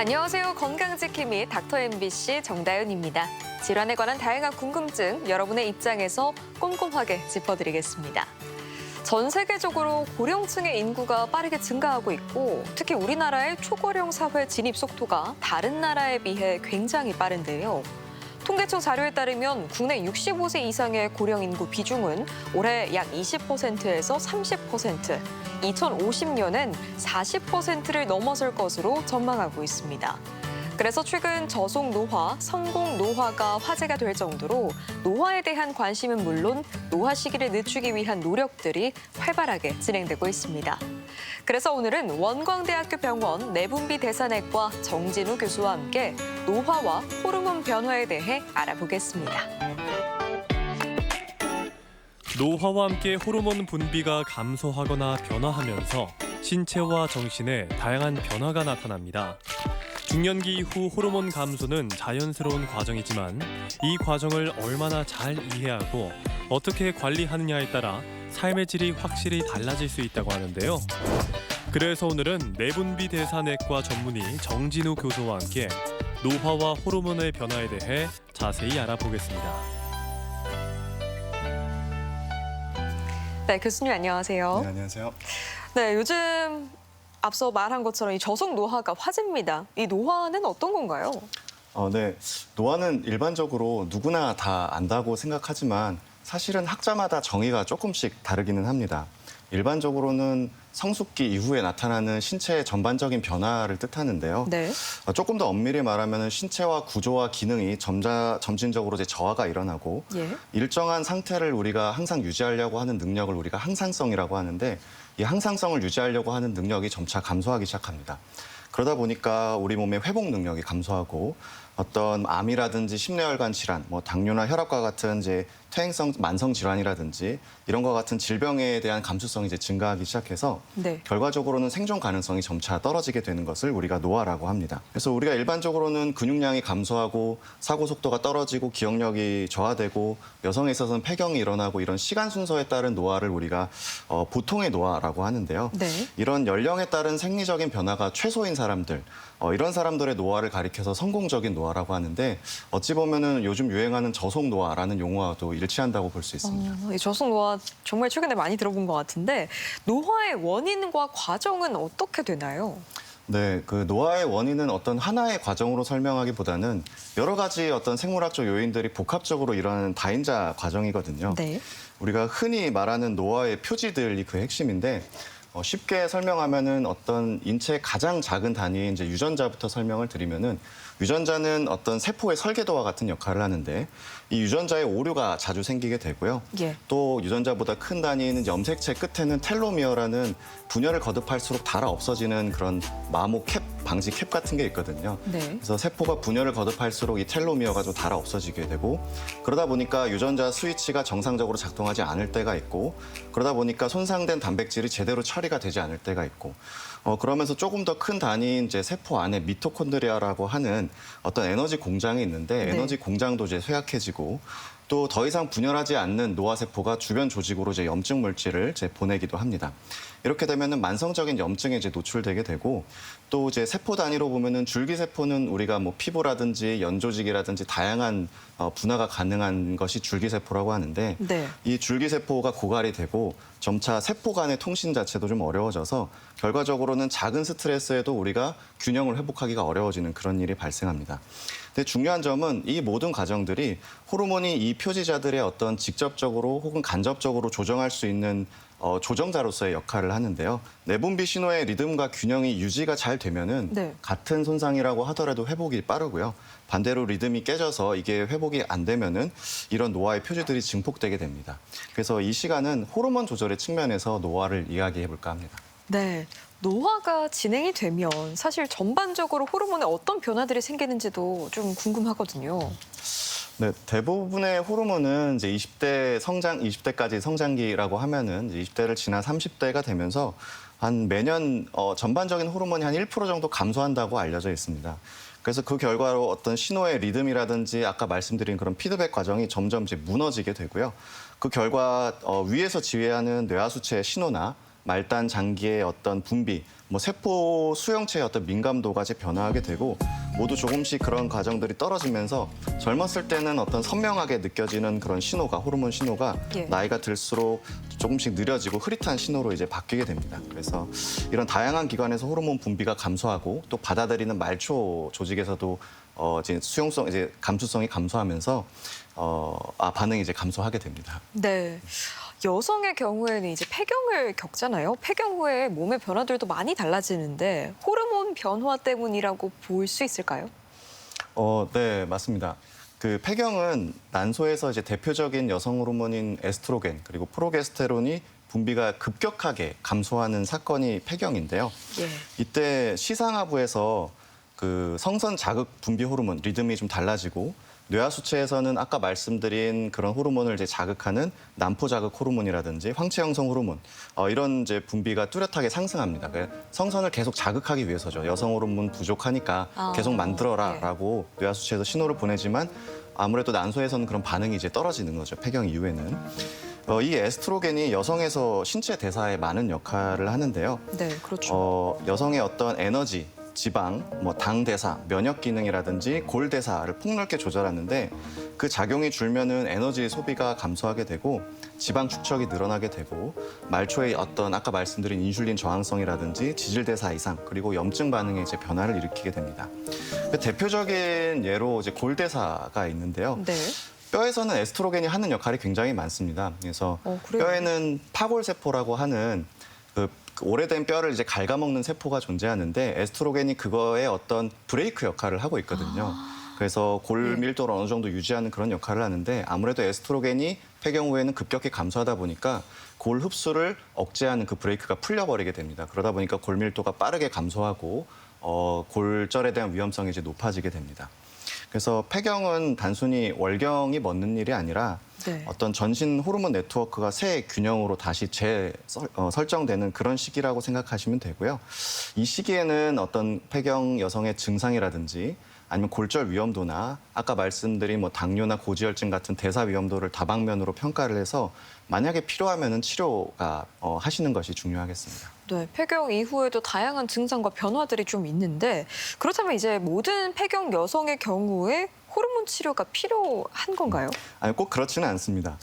안녕하세요. 건강지킴이 닥터 MBC 정다윤입니다. 질환에 관한 다양한 궁금증 여러분의 입장에서 꼼꼼하게 짚어드리겠습니다. 전 세계적으로 고령층의 인구가 빠르게 증가하고 있고 특히 우리나라의 초고령 사회 진입 속도가 다른 나라에 비해 굉장히 빠른데요. 통계청 자료에 따르면 국내 65세 이상의 고령 인구 비중은 올해 약 20%에서 30%, 2050년엔 40%를 넘어설 것으로 전망하고 있습니다. 그래서 최근 저속 노화, 성공 노화가 화제가 될 정도로 노화에 대한 관심은 물론 노화 시기를 늦추기 위한 노력들이 활발하게 진행되고 있습니다. 그래서 오늘은 원광대학교 병원 내분비 대사내과 정진우 교수와 함께 노화와 호르몬 변화에 대해 알아보겠습니다. 노화와 함께 호르몬 분비가 감소하거나 변화하면서 신체와 정신에 다양한 변화가 나타납니다. 중년기 이후 호르몬 감소는 자연스러운 과정이지만 이 과정을 얼마나 잘 이해하고 어떻게 관리하느냐에 따라 삶의 질이 확실히 달라질 수 있다고 하는데요. 그래서 오늘은 내분비 대사내과 전문의 정진우 교수와 함께 노화와 호르몬의 변화에 대해 자세히 알아보겠습니다. 네, 교수님 안녕하세요. 네, 안녕하세요. 네, 요즘 앞서 말한 것처럼 이 저속 노화가 화제입니다. 이 노화는 어떤 건가요? 네, 노화는 일반적으로 누구나 다 안다고 생각하지만 사실은 학자마다 정의가 조금씩 다르기는 합니다. 일반적으로는 성숙기 이후에 나타나는 신체의 전반적인 변화를 뜻하는데요. 네. 조금 더 엄밀히 말하면 신체와 구조와 기능이 점진적으로 이제 저하가 일어나고 예. 일정한 상태를 우리가 항상 유지하려고 하는 능력을 우리가 항상성이라고 하는데 이 항상성을 유지하려고 하는 능력이 점차 감소하기 시작합니다. 그러다 보니까 우리 몸의 회복 능력이 감소하고 어떤 암이라든지 심뇌혈관 질환, 당뇨나 혈압과 같은 이제 퇴행성 만성 질환이라든지 이런 것 같은 질병에 대한 감수성이 이제 증가하기 시작해서 네. 결과적으로는 생존 가능성이 점차 떨어지게 되는 것을 우리가 노화라고 합니다. 그래서 우리가 일반적으로는 근육량이 감소하고 사고 속도가 떨어지고 기억력이 저하되고 여성에 있어서는 폐경이 일어나고 이런 시간 순서에 따른 노화를 우리가 보통의 노화라고 하는데요. 네. 이런 연령에 따른 생리적인 변화가 최소인 사람들, 이런 사람들의 노화를 가리켜서 성공적인 노화라고 하는데 어찌 보면은 요즘 유행하는 저속 노화라는 용어와도 일치한다고 볼 수 있습니다. 이 저속 노화 정말 최근에 많이 들어본 것 같은데 노화의 원인과 과정은 어떻게 되나요? 네, 그 노화의 원인은 어떤 하나의 과정으로 설명하기보다는 여러 가지 어떤 생물학적 요인들이 복합적으로 일어나는 다인자 과정이거든요. 네. 우리가 흔히 말하는 노화의 표지들이 그 핵심인데 쉽게 설명하면은 어떤 인체의 가장 작은 단위인 이제 유전자부터 설명을 드리면은 유전자는 어떤 세포의 설계도와 같은 역할을 하는데 이 유전자의 오류가 자주 생기게 되고요. 예. 또 유전자보다 큰 단위인 염색체 끝에는 텔로미어라는 분열을 거듭할수록 닳아 없어지는 그런 마모 캡 방지 캡 같은 게 있거든요. 네. 그래서 세포가 분열을 거듭할수록 이 텔로미어가 좀 닳아 없어지게 되고 그러다 보니까 유전자 스위치가 정상적으로 작동하지 않을 때가 있고 그러다 보니까 손상된 단백질이 제대로 처리가 되지 않을 때가 있고 그러면서 조금 더 큰 단위인 이제 세포 안에 미토콘드리아라고 하는 어떤 에너지 공장이 있는데 네. 에너지 공장도 이제 쇠약해지고 또 더 이상 분열하지 않는 노화세포가 주변 조직으로 이제 염증 물질을 이제 보내기도 합니다. 이렇게 되면은 만성적인 염증에 이제 노출되게 되고 또 이제 세포 단위로 보면은 줄기세포는 우리가 피부라든지 연조직이라든지 다양한 분화가 가능한 것이 줄기세포라고 하는데 네. 이 줄기세포가 고갈이 되고 점차 세포 간의 통신 자체도 좀 어려워져서 결과적으로는 작은 스트레스에도 우리가 균형을 회복하기가 어려워지는 그런 일이 발생합니다. 근데 중요한 점은 이 모든 과정들이 호르몬이 이 표지자들의 어떤 직접적으로 혹은 간접적으로 조정할 수 있는 조정자로서의 역할을 하는데요. 내분비 신호의 리듬과 균형이 유지가 잘 되면은 네. 같은 손상이라고 하더라도 회복이 빠르고요. 반대로 리듬이 깨져서 이게 회복이 안 되면은 이런 노화의 표지들이 증폭되게 됩니다. 그래서 이 시간은 호르몬 조절의 측면에서 노화를 이야기해 볼까 합니다. 네. 노화가 진행이 되면 사실 전반적으로 호르몬에 어떤 변화들이 생기는지도 좀 궁금하거든요. 네, 대부분의 호르몬은 이제 20대까지 성장기라고 하면은 이제 20대를 지난 30대가 되면서 한 매년 전반적인 호르몬이 한 1% 정도 감소한다고 알려져 있습니다. 그래서 그 결과로 어떤 신호의 리듬이라든지 아까 말씀드린 그런 피드백 과정이 점점 이제 무너지게 되고요. 그 결과 위에서 지휘하는 뇌하수체의 신호나 말단 장기의 어떤 분비, 뭐 세포 수용체의 어떤 민감도가 이제 변화하게 되고 모두 조금씩 그런 과정들이 떨어지면서 젊었을 때는 어떤 선명하게 느껴지는 그런 신호가 호르몬 신호가 예. 나이가 들수록 조금씩 느려지고 흐릿한 신호로 이제 바뀌게 됩니다. 그래서 이런 다양한 기관에서 호르몬 분비가 감소하고 또 받아들이는 말초 조직에서도 이제 수용성 이제 감수성이 감소하면서 반응이 이제 감소하게 됩니다. 네. 여성의 경우에는 이제 폐경을 겪잖아요. 폐경 후에 몸의 변화들도 많이 달라지는데 호르몬 변화 때문이라고 볼 수 있을까요? 네, 맞습니다. 그 폐경은 난소에서 이제 대표적인 여성 호르몬인 에스트로겐 그리고 프로게스테론이 분비가 급격하게 감소하는 사건이 폐경인데요. 예. 이때 시상하부에서 그 성선 자극 분비 호르몬 리듬이 좀 달라지고 뇌하수체에서는 아까 말씀드린 그런 호르몬을 이제 자극하는 난포 자극 호르몬이라든지 황체 형성 호르몬 이런 이제 분비가 뚜렷하게 상승합니다. 성선을 계속 자극하기 위해서죠. 여성 호르몬 부족하니까 계속 만들어라라고 뇌하수체에서 신호를 보내지만 아무래도 난소에서는 그런 반응이 이제 떨어지는 거죠. 폐경 이후에는. 이 에스트로겐이 여성에서 신체 대사에 많은 역할을 하는데요. 네, 그렇죠. 여성의 어떤 에너지, 지방, 뭐 당 대사, 면역 기능이라든지 골 대사를 폭넓게 조절하는데 그 작용이 줄면은 에너지 소비가 감소하게 되고 지방 축적이 늘어나게 되고 말초의 어떤 아까 말씀드린 인슐린 저항성이라든지 지질 대사 이상 그리고 염증 반응의 이제 변화를 일으키게 됩니다. 대표적인 예로 이제 골 대사가 있는데요. 네. 뼈에서는 에스트로겐이 하는 역할이 굉장히 많습니다. 그래서 그래요? 뼈에는 파골세포라고 하는 그 오래된 뼈를 이제 갉아먹는 세포가 존재하는데 에스트로겐이 그거의 어떤 브레이크 역할을 하고 있거든요. 그래서 골 밀도를 어느 정도 유지하는 그런 역할을 하는데 아무래도 에스트로겐이 폐경 후에는 급격히 감소하다 보니까 골 흡수를 억제하는 그 브레이크가 풀려버리게 됩니다. 그러다 보니까 골 밀도가 빠르게 감소하고 골절에 대한 위험성이 이제 높아지게 됩니다. 그래서 폐경은 단순히 월경이 멎는 일이 아니라 네. 어떤 전신 호르몬 네트워크가 새 균형으로 다시 설정되는 그런 시기라고 생각하시면 되고요. 이 시기에는 어떤 폐경 여성의 증상이라든지 아니면 골절 위험도나 아까 말씀드린 뭐 당뇨나 고지혈증 같은 대사 위험도를 다방면으로 평가를 해서 만약에 필요하면은 치료가 하시는 것이 중요하겠습니다. 네, 폐경 이후에도 다양한 증상과 변화들이 좀 있는데 그렇다면 이제 모든 폐경 여성의 경우에 호르몬 치료가 필요한 건가요? 아니 꼭 그렇지는 않습니다.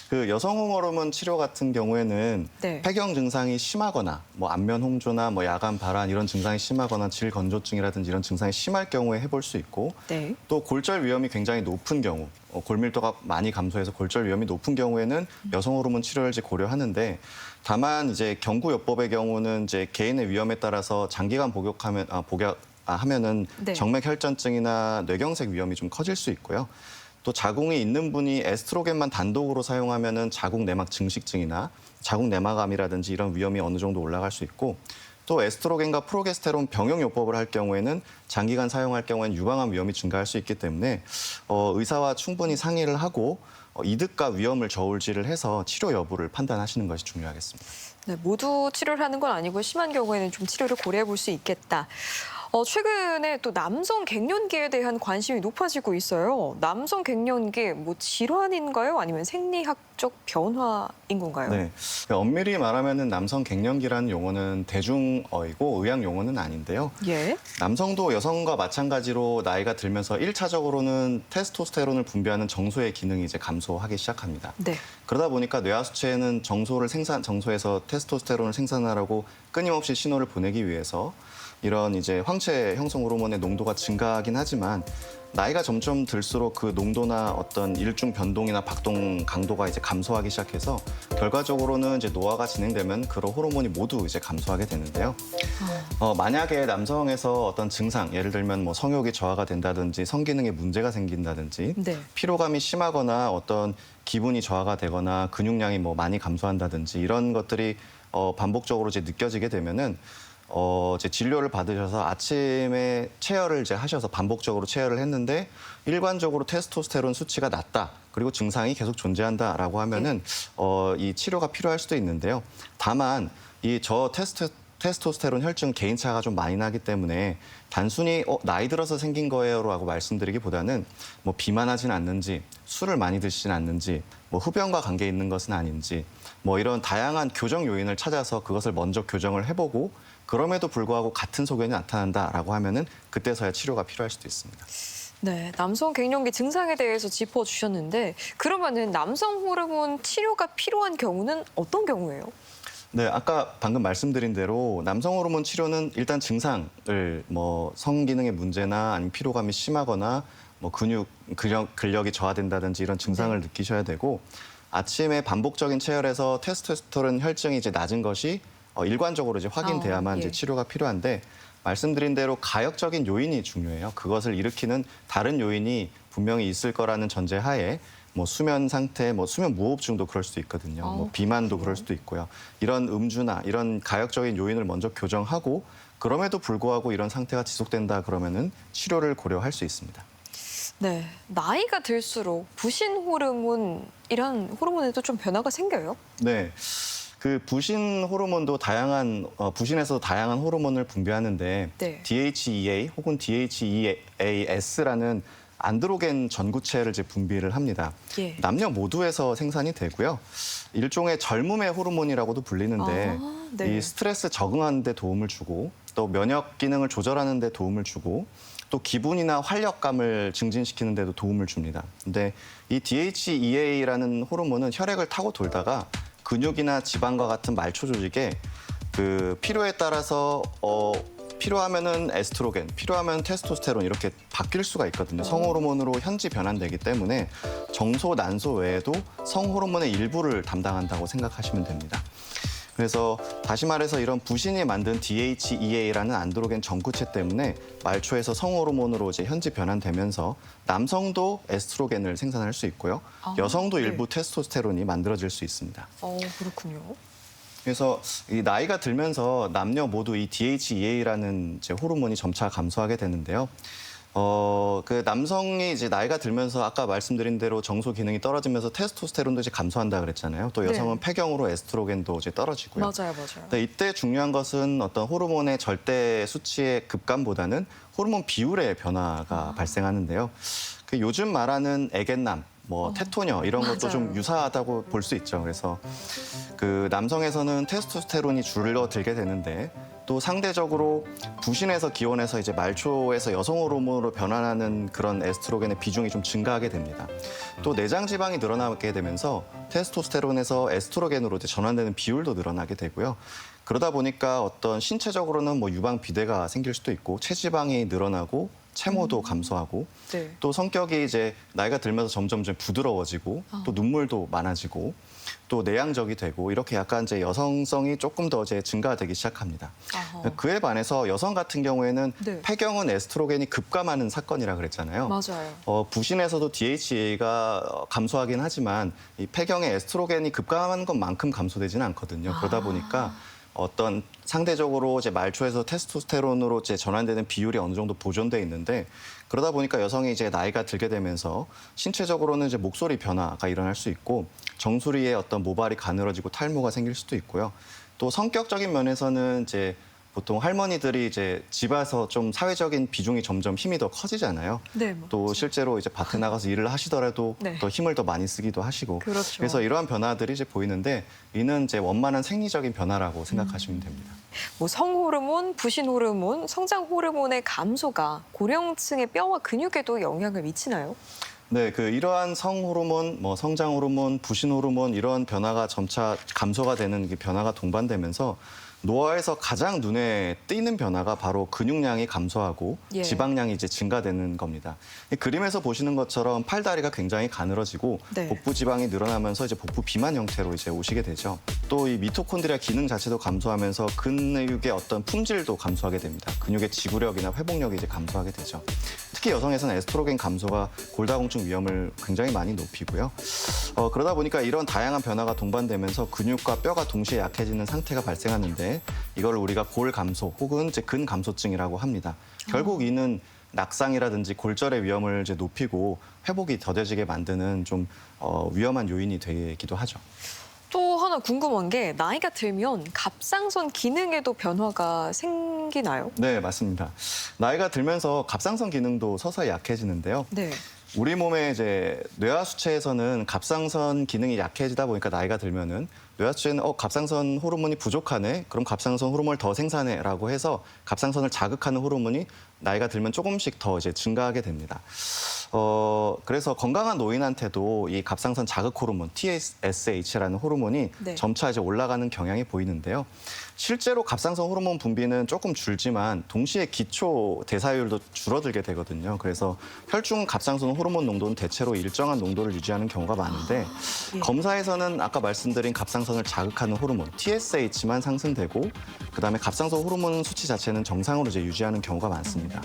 그 여성 호르몬 치료 같은 경우에는 네. 폐경 증상이 심하거나 뭐 안면 홍조나 뭐 야간 발한 이런 증상이 심하거나 질 건조증이라든지 이런 증상이 심할 경우에 해볼 수 있고 네. 또 골절 위험이 굉장히 높은 경우 골밀도가 많이 감소해서 골절 위험이 높은 경우에는 여성 호르몬 치료를 이제 고려하는데 다만 이제 경구요법의 경우는 이제 개인의 위험에 따라서 장기간 하면은 네. 정맥 혈전증이나 뇌경색 위험이 좀 커질 수 있고요. 또 자궁이 있는 분이 에스트로겐만 단독으로 사용하면은 자궁 내막 증식증이나 자궁 내막암이라든지 이런 위험이 어느 정도 올라갈 수 있고 또 에스트로겐과 프로게스테론 병용요법을 할 경우에는 장기간 사용할 경우에는 유방암 위험이 증가할 수 있기 때문에 의사와 충분히 상의를 하고 이득과 위험을 저울질을 해서 치료 여부를 판단하시는 것이 중요하겠습니다. 네, 모두 치료를 하는 건 아니고 심한 경우에는 좀 치료를 고려해 볼 수 있겠다. 최근에 또 남성 갱년기에 대한 관심이 높아지고 있어요. 남성 갱년기 뭐 질환인가요? 아니면 생리학적 변화인 건가요? 네, 엄밀히 말하면은 남성 갱년기라는 용어는 대중어이고 의학 용어는 아닌데요. 예. 남성도 여성과 마찬가지로 나이가 들면서 1차적으로는 테스토스테론을 분비하는 정소의 기능이 이제 감소하기 시작합니다. 네. 그러다 보니까 뇌하수체에는 정소에서 테스토스테론을 생산하라고 끊임없이 신호를 보내기 위해서 이런 이제 황체 형성 호르몬의 농도가 증가하긴 하지만 나이가 점점 들수록 그 농도나 어떤 일중 변동이나 박동 강도가 이제 감소하기 시작해서 결과적으로는 이제 노화가 진행되면 그런 호르몬이 모두 이제 감소하게 되는데요. 만약에 남성에서 어떤 증상, 예를 들면 뭐 성욕이 저하가 된다든지 성기능에 문제가 생긴다든지 네. 피로감이 심하거나 어떤 기분이 저하가 되거나 근육량이 뭐 많이 감소한다든지 이런 것들이 반복적으로 이제 느껴지게 되면은 이제 진료를 받으셔서 아침에 체열을 이제 하셔서 반복적으로 체열을 했는데 일관적으로 테스토스테론 수치가 낮다. 그리고 증상이 계속 존재한다라고 하면은 이 치료가 필요할 수도 있는데요. 다만 이 테스토스테론 혈증 개인차가 좀 많이 나기 때문에 단순히 나이 들어서 생긴 거예요라고 말씀드리기보다는 뭐 비만하진 않는지, 술을 많이 드시진 않는지, 뭐 흡연과 관계 있는 것은 아닌지, 뭐 이런 다양한 교정 요인을 찾아서 그것을 먼저 교정을 해보고 그럼에도 불구하고 같은 소견이 나타난다라고 하면은 그때서야 치료가 필요할 수도 있습니다. 네, 남성 갱년기 증상에 대해서 짚어주셨는데 그러면은 남성 호르몬 치료가 필요한 경우는 어떤 경우예요? 네, 아까 방금 말씀드린 대로 남성 호르몬 치료는 일단 증상을 뭐 성기능의 문제나 아니면 피로감이 심하거나 뭐 근력이 저하된다든지 이런 증상을 느끼셔야 되고 아침에 반복적인 체열에서 테스토스테론 혈증이 이제 낮은 것이 일관적으로 이제 확인돼야만 이제 치료가 필요한데 말씀드린 대로 가역적인 요인이 중요해요. 그것을 일으키는 다른 요인이 분명히 있을 거라는 전제하에 뭐 수면 상태, 뭐 수면 무호흡증도 그럴 수도 있거든요. 뭐 비만도 그럴 수도 있고요. 이런 음주나 이런 가역적인 요인을 먼저 교정하고 그럼에도 불구하고 이런 상태가 지속된다 그러면은 치료를 고려할 수 있습니다. 네, 나이가 들수록 부신 호르몬 이런 호르몬에도 좀 변화가 생겨요? 네. 그 부신 호르몬도 부신에서도 다양한 호르몬을 분비하는데 네. DHEA 혹은 DHEAS라는 안드로겐 전구체를 이제 분비를 합니다. 예. 남녀 모두에서 생산이 되고요. 일종의 젊음의 호르몬이라고도 불리는데 네. 이 스트레스 적응하는 데 도움을 주고 또 면역 기능을 조절하는 데 도움을 주고 또 기분이나 활력감을 증진시키는 데도 도움을 줍니다. 근데 이 DHEA라는 호르몬은 혈액을 타고 돌다가 근육이나 지방과 같은 말초 조직에 그 필요에 따라서 필요하면은 에스트로겐, 필요하면 테스토스테론 이렇게 바뀔 수가 있거든요. 성호르몬으로 현지 변환되기 때문에 정소, 난소 외에도 성호르몬의 일부를 담당한다고 생각하시면 됩니다. 그래서 다시 말해서 이런 부신이 만든 DHEA라는 안드로겐 전구체 때문에 말초에서 성호르몬으로 이제 현지 변환되면서 남성도 에스트로겐을 생산할 수 있고요. 여성도 일부 테스토스테론이 만들어질 수 있습니다. 그렇군요. 그래서 이 나이가 들면서 남녀 모두 이 DHEA라는 이제 호르몬이 점차 감소하게 되는데요. 그 남성이 이제 나이가 들면서 아까 말씀드린 대로 정소 기능이 떨어지면서 테스토스테론도 이제 감소한다 그랬잖아요. 또 여성은 폐경으로 에스트로겐도 이제 떨어지고요. 맞아요. 근데 이때 중요한 것은 어떤 호르몬의 절대 수치의 급감보다는 호르몬 비율의 변화가 발생하는데요. 그 요즘 말하는 애견남, 뭐 테토녀 이런 것도 좀 유사하다고 볼 수 있죠. 그래서 그 남성에서는 테스토스테론이 줄어들게 되는데 또 상대적으로 부신에서 기원해서 이제 말초에서 여성 호르몬으로 변환하는 그런 에스트로겐의 비중이 좀 증가하게 됩니다. 또 내장 지방이 늘어나게 되면서 테스토스테론에서 에스트로겐으로 이제 전환되는 비율도 늘어나게 되고요. 그러다 보니까 어떤 신체적으로는 뭐 유방 비대가 생길 수도 있고 체지방이 늘어나고 체모도 감소하고 네. 또 성격이 이제 나이가 들면서 점점 부드러워지고 또 눈물도 많아지고 또 내향적이 되고 이렇게 약간 이제 여성성이 조금 더 이제 증가되기 시작합니다. 그에 반해서 여성 같은 경우에는 네. 폐경은 에스트로겐이 급감하는 사건이라 그랬잖아요. 맞아요. 부신에서도 DHEA가 감소하긴 하지만 이 폐경의 에스트로겐이 급감하는 것만큼 감소되지는 않거든요. 그러다 보니까 어떤 상대적으로 이제 말초에서 테스토스테론으로 이제 전환되는 비율이 어느 정도 보존돼 있는데 그러다 보니까 여성이 이제 나이가 들게 되면서 신체적으로는 이제 목소리 변화가 일어날 수 있고 정수리에 어떤 모발이 가늘어지고 탈모가 생길 수도 있고요. 또 성격적인 면에서는 이제 보통 할머니들이 이제 집에서 좀 사회적인 비중이 점점 힘이 더 커지잖아요. 네, 또 실제로 이제 밭에 나가서 일을 하시더라도 네. 더 힘을 더 많이 쓰기도 하시고. 그렇죠. 그래서 이러한 변화들이 이제 보이는데 이는 이제 원만한 생리적인 변화라고 생각하시면 됩니다. 뭐 성호르몬, 부신 호르몬, 성장 호르몬의 감소가 고령층의 뼈와 근육에도 영향을 미치나요? 네, 그 이러한 성호르몬, 뭐 성장 호르몬, 부신 호르몬 이런 변화가 점차 감소가 되는 그 변화가 동반되면서 노화에서 가장 눈에 띄는 변화가 바로 근육량이 감소하고 예. 지방량이 이제 증가되는 겁니다. 이 그림에서 보시는 것처럼 팔다리가 굉장히 가늘어지고 네. 복부 지방이 늘어나면서 이제 복부 비만 형태로 이제 오시게 되죠. 또 이 미토콘드리아 기능 자체도 감소하면서 근육의 어떤 품질도 감소하게 됩니다. 근육의 지구력이나 회복력이 이제 감소하게 되죠. 특히 여성에서는 에스트로겐 감소가 골다공증 위험을 굉장히 많이 높이고요. 그러다 보니까 이런 다양한 변화가 동반되면서 근육과 뼈가 동시에 약해지는 상태가 발생하는데 이걸 우리가 골 감소 혹은 이제 근 감소증이라고 합니다. 결국 이는 낙상이라든지 골절의 위험을 이제 높이고 회복이 더뎌지게 만드는 좀 위험한 요인이 되기도 하죠. 또 하나 궁금한 게 나이가 들면 갑상선 기능에도 변화가 생기나요? 네, 맞습니다. 나이가 들면서 갑상선 기능도 서서히 약해지는데요. 네. 우리 몸의 이제 뇌하수체에서는 갑상선 기능이 약해지다 보니까 나이가 들면은 뇌하수체는 갑상선 호르몬이 부족하네. 그럼 갑상선 호르몬을 더 생산해라고 해서 갑상선을 자극하는 호르몬이 나이가 들면 조금씩 더 이제 증가하게 됩니다. 그래서 건강한 노인한테도 이 갑상선 자극 호르몬 TSH라는 호르몬이 네. 점차 이제 올라가는 경향이 보이는데요. 실제로 갑상선 호르몬 분비는 조금 줄지만 동시에 기초 대사율도 줄어들게 되거든요. 그래서 혈중 갑상선 호르몬 농도는 대체로 일정한 농도를 유지하는 경우가 많은데 예. 검사에서는 아까 말씀드린 갑상선을 자극하는 호르몬 TSH만 상승되고 그다음에 갑상선 호르몬 수치 자체는 정상으로 이제 유지하는 경우가 많습니다.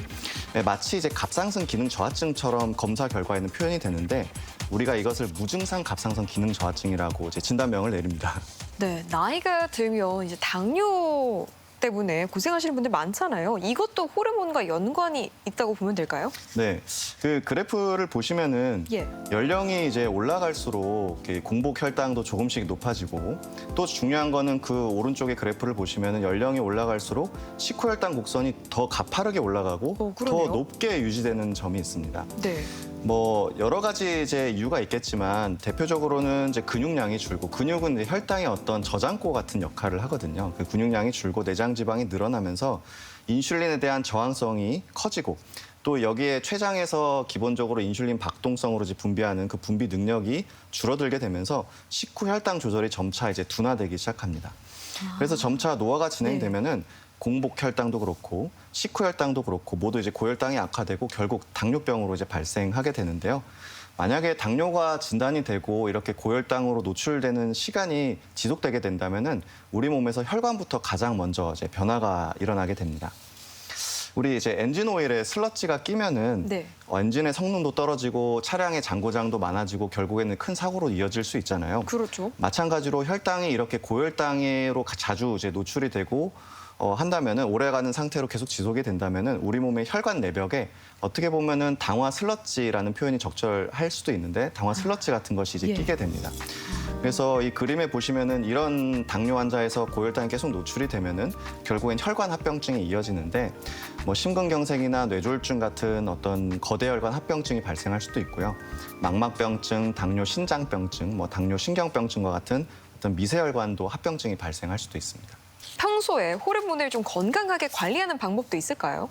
네, 마치 이제 갑상선 기능 저하증처럼 검사 결과에는 표현이 되는데 우리가 이것을 무증상 갑상선 기능 저하증이라고 이제 진단명을 내립니다. 네, 나이가 들면 이제 당뇨 때문에 고생하시는 분들 많잖아요. 이것도 호르몬과 연관이 있다고 보면 될까요? 네, 그 그래프를 보시면은 예. 연령이 이제 올라갈수록 이렇게 공복 혈당도 조금씩 높아지고 또 중요한 거는 그 오른쪽의 그래프를 보시면은 연령이 올라갈수록 식후 혈당 곡선이 더 가파르게 올라가고 그러네요. 더 높게 유지되는 점이 있습니다. 네. 뭐 여러 가지 이제 이유가 있겠지만 대표적으로는 이제 근육량이 줄고 근육은 이제 혈당의 어떤 저장고 같은 역할을 하거든요. 그 근육량이 줄고 내장 지방이 늘어나면서 인슐린에 대한 저항성이 커지고 또 여기에 췌장에서 기본적으로 인슐린 박동성으로 이제 분비하는 그 분비 능력이 줄어들게 되면서 식후 혈당 조절이 점차 이제 둔화되기 시작합니다. 그래서 점차 노화가 진행되면은 공복 혈당도 그렇고 식후 혈당도 그렇고 모두 이제 고혈당이 악화되고 결국 당뇨병으로 이제 발생하게 되는데요. 만약에 당뇨가 진단이 되고 이렇게 고혈당으로 노출되는 시간이 지속되게 된다면은 우리 몸에서 혈관부터 가장 먼저 이제 변화가 일어나게 됩니다. 우리 이제 엔진 오일에 슬러지가 끼면은 네. 엔진의 성능도 떨어지고 차량의 잔고장도 많아지고 결국에는 큰 사고로 이어질 수 있잖아요. 그렇죠. 마찬가지로 혈당이 이렇게 고혈당으로 자주 이제 노출이 되고 한다면은 오래가는 상태로 계속 지속이 된다면은 우리 몸의 혈관 내벽에 어떻게 보면은 당화 슬러지라는 표현이 적절할 수도 있는데 당화 슬러지 같은 것이 이제 예. 끼게 됩니다. 그래서 이 그림에 보시면은 이런 당뇨 환자에서 고혈당이 계속 노출이 되면은 결국엔 혈관 합병증이 이어지는데 뭐 심근경색이나 뇌졸중 같은 어떤 거대 혈관 합병증이 발생할 수도 있고요. 망막병증, 당뇨 신장병증, 뭐 당뇨 신경병증과 같은 어떤 미세혈관도 합병증이 발생할 수도 있습니다. 평소에 호르몬을 좀 건강하게 관리하는 방법도 있을까요?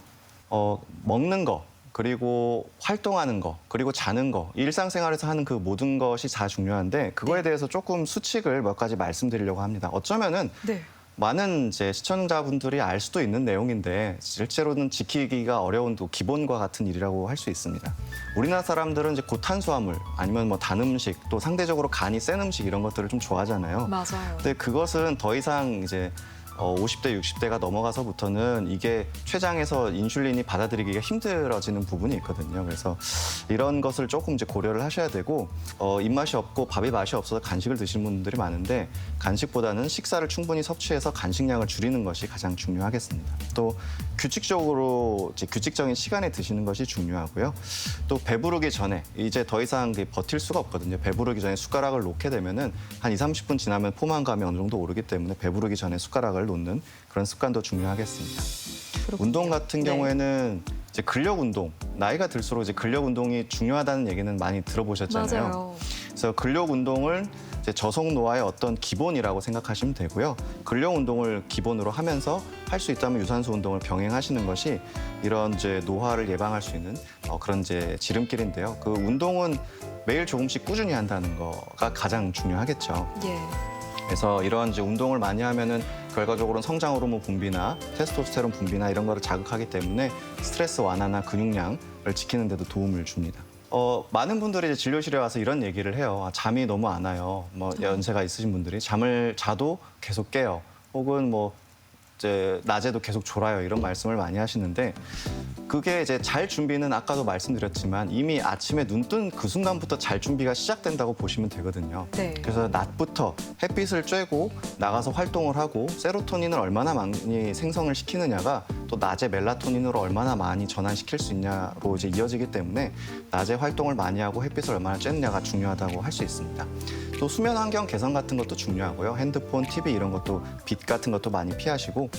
먹는 거, 그리고 활동하는 거, 그리고 자는 거, 일상생활에서 하는 그 모든 것이 다 중요한데 그거에 네. 대해서 조금 수칙을 몇 가지 말씀드리려고 합니다. 어쩌면은 네. 많은 이제 시청자분들이 알 수도 있는 내용인데 실제로는 지키기가 어려운 또 기본과 같은 일이라고 할 수 있습니다. 우리나라 사람들은 이제 고탄수화물 아니면 뭐 단 음식 또 상대적으로 간이 센 음식 이런 것들을 좀 좋아하잖아요. 맞아요. 근데 그것은 더 이상 이제 50대, 60대가 넘어가서부터는 이게 췌장에서 인슐린이 받아들이기가 힘들어지는 부분이 있거든요. 그래서 이런 것을 조금 이제 고려를 하셔야 되고 입맛이 없고 밥이 맛이 없어서 간식을 드시는 분들이 많은데 간식보다는 식사를 충분히 섭취해서 간식량을 줄이는 것이 가장 중요하겠습니다. 또 규칙적으로 이제 규칙적인 시간에 드시는 것이 중요하고요. 또 배부르기 전에 이제 더 이상 버틸 수가 없거든요. 배부르기 전에 숟가락을 놓게 되면은 한 20, 30분 지나면 포만감이 어느 정도 오르기 때문에 배부르기 전에 숟가락을 놓는 그런 습관도 중요하겠습니다. 그렇군요. 운동 같은 네. 경우에는 이제 근력 운동, 나이가 들수록 이제 근력 운동이 중요하다는 얘기는 많이 들어보셨잖아요. 맞아요. 그래서 근력 운동을 이제 저속 노화의 어떤 기본이라고 생각하시면 되고요. 근력 운동을 기본으로 하면서 할 수 있다면 유산소 운동을 병행하시는 것이 이런 이제 노화를 예방할 수 있는 그런 이제 지름길인데요. 그 운동은 매일 조금씩 꾸준히 한다는 거가 가장 중요하겠죠. 예. 그래서 이런 이제 운동을 많이 하면은 결과적으로는 성장 호르몬 분비나 테스토스테론 분비나 이런 거를 자극하기 때문에 스트레스 완화나 근육량을 지키는 데도 도움을 줍니다. 많은 분들이 이제 진료실에 와서 이런 얘기를 해요. 잠이 너무 안 와요. 뭐 연세가 있으신 분들이 잠을 자도 계속 깨요. 혹은 뭐 이제 낮에도 계속 졸아요. 이런 말씀을 많이 하시는데 그게 이제 잘 준비는 아까도 말씀드렸지만 이미 아침에 눈 뜬 그 순간부터 잘 준비가 시작된다고 보시면 되거든요. 네. 그래서 낮부터 햇빛을 쬐고 나가서 활동을 하고 세로토닌을 얼마나 많이 생성을 시키느냐가 또 낮에 멜라토닌으로 얼마나 많이 전환시킬 수 있냐로 이제 이어지기 때문에 낮에 활동을 많이 하고 햇빛을 얼마나 쬐느냐가 중요하다고 할 수 있습니다. 또 수면 환경 개선 같은 것도 중요하고요. 핸드폰, TV 이런 것도 빛 같은 것도 많이 피하시고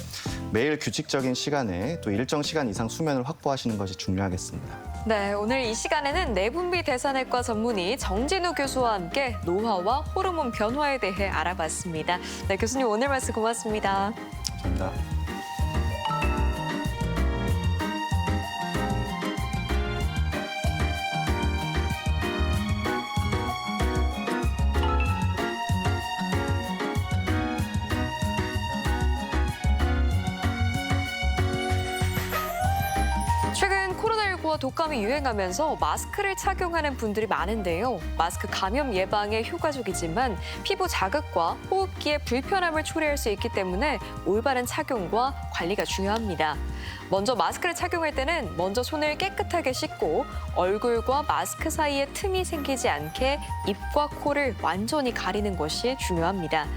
매일 규칙적인 시간에 또 일정 시간 이상 수면을 확보하시는 것이 중요하겠습니다. 네, 오늘 이 시간에는 내분비 대사내과 전문의 정진우 교수와 함께 노화와 호르몬 변화에 대해 알아봤습니다. 네, 교수님 오늘 말씀 고맙습니다. 감사합니다. 최근 코로나19와 독감이 유행하면서 마스크를 착용하는 분들이 많은데요. 마스크 감염 예방에 효과적이지만 피부 자극과 호흡기에 불편함을 초래할 수 있기 때문에 올바른 착용과 관리가 중요합니다. 먼저 마스크를 착용할 때는 먼저 손을 깨끗하게 씻고 얼굴과 마스크 사이에 틈이 생기지 않게 입과 코를 완전히 가리는 것이 중요합니다.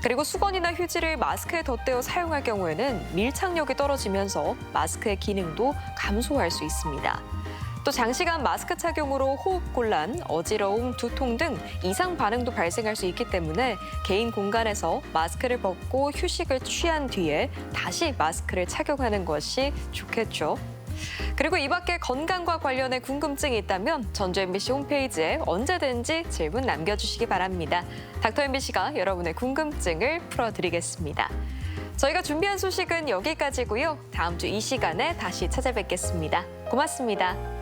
그리고 수건이나 휴지를 마스크에 덧대어 사용할 경우에는 밀착력이 떨어지면서 마스크의 기능도 감소할 수 있습니다. 또 장시간 마스크 착용으로 호흡곤란, 어지러움, 두통 등 이상 반응도 발생할 수 있기 때문에 개인 공간에서 마스크를 벗고 휴식을 취한 뒤에 다시 마스크를 착용하는 것이 좋겠죠. 그리고 이 밖에 건강과 관련해 궁금증이 있다면 전주 MBC 홈페이지에 언제든지 질문 남겨주시기 바랍니다. 닥터 MBC가 여러분의 궁금증을 풀어드리겠습니다. 저희가 준비한 소식은 여기까지고요. 다음 주 이 시간에 다시 찾아뵙겠습니다. 고맙습니다.